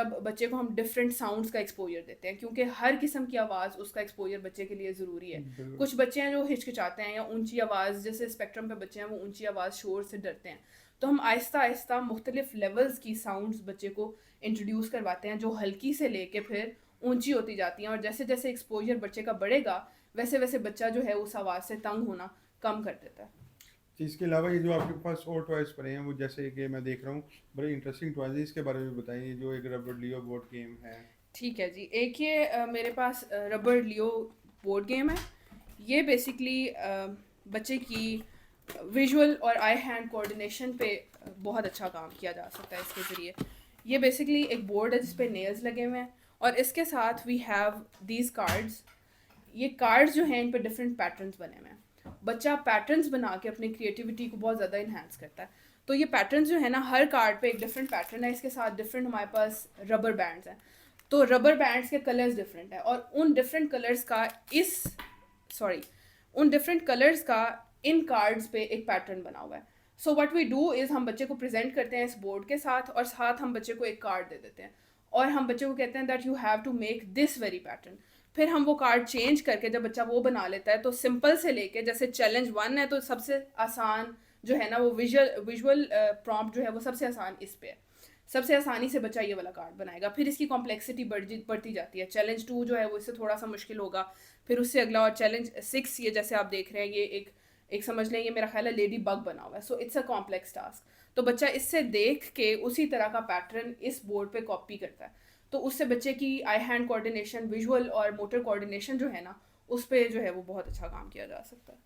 अब बच्चे को हम डिफरेंट साउंड्स का एक्सपोजर देते हैं, क्योंकि हर किस्म की आवाज़ उसका एक्सपोजर बच्चे के लिए ज़रूरी है। बिल्कुल। कुछ बच्चे हैं जो हिचकिचाते हैं या ऊंची आवाज़, जैसे स्पेक्ट्रम पे बच्चे हैं वो ऊंची आवाज़ शोर से डरते हैं, तो हम आहिस्ता आहिस्ता मुख्तलिफ लेवल्स की साउंड्स बच्चे को इंट्रोड्यूस करवाते हैं, जो हल्की से लेके फिर ऊंची होती जाती हैं, और जैसे जैसे एक्सपोजर बच्चे का बढ़ेगा वैसे वैसे बच्चा जो है उस आवाज़ से तंग होना कम कर देता है। तो इसके अलावा ये जो आपके पास और टॉयज पड़े हैं, वो जैसे कि मैं देख रहा हूँ बड़े इंटरेस्टिंग टॉयज हैं, इसके बारे में बताइए। जो एक रबड़ लियो बोर्ड गेम है। ठीक है जी, एक ये मेरे पास रबर लियो बोर्ड गेम है। ये बेसिकली बच्चे की विजुअल और आई हैंड कोऑर्डिनेशन पे बहुत अच्छा काम किया जा सकता है इसके ज़रिए। ये बेसिकली एक बोर्ड है जिस पे नेल्स लगे हुए हैं, और इसके साथ वी हैव दीज कार्ड्स। ये कार्ड्स जो हैं इन पे डिफरेंट पैटर्न्स बने हुए हैं। बच्चा पैटर्न्स बना के अपनी क्रिएटिविटी को बहुत ज़्यादा इन्हांस करता है। तो ये पैटर्न्स जो है ना, हर कार्ड पे एक डिफरेंट पैटर्न है, इसके साथ डिफरेंट हमारे पास रबर बैंड्स हैं। तो रबर बैंड्स के कलर्स डिफरेंट है, और उन डिफरेंट कलर्स का इस सॉरी उन डिफरेंट कलर्स का इन कार्ड्स पे एक पैटर्न बना हुआ है। So what we do is हम बच्चे को प्रेजेंट करते हैं इस बोर्ड के साथ, और साथ हम बच्चे को एक कार्ड दे देते हैं, और हम बच्चे को कहते हैं that you have to make this very pattern. फिर हम वो कार्ड चेंज करके जब बच्चा वो बना लेता है, तो सिंपल से लेके, जैसे चैलेंज 1 है तो सबसे आसान जो है ना वो विजुअल प्रॉम्प्ट जो है वो सबसे आसान इस पे है। सबसे आसानी से बच्चा ये वाला कार्ड बनाएगा, फिर इसकी कॉम्प्लेक्सिटी बढ़ती जाती है। चैलेंज 2 जो है वो इससे थोड़ा सा मुश्किल होगा, फिर उससे अगला, और चैलेंज 6 ये जैसे आप देख रहे हैं, ये एक एक समझ लें, ये मेरा ख्याल है लेडी बग बना हुआ है, so it's a complex task. तो बच्चा इससे देख के उसी तरह का पैटर्न इस बोर्ड पे कॉपी करता है, तो उससे बच्चे की आई हैंड कोऑर्डिनेशन, विजुअल और मोटर कोऑर्डिनेशन जो है ना, उस पर जो है वो बहुत अच्छा काम किया जा सकता है।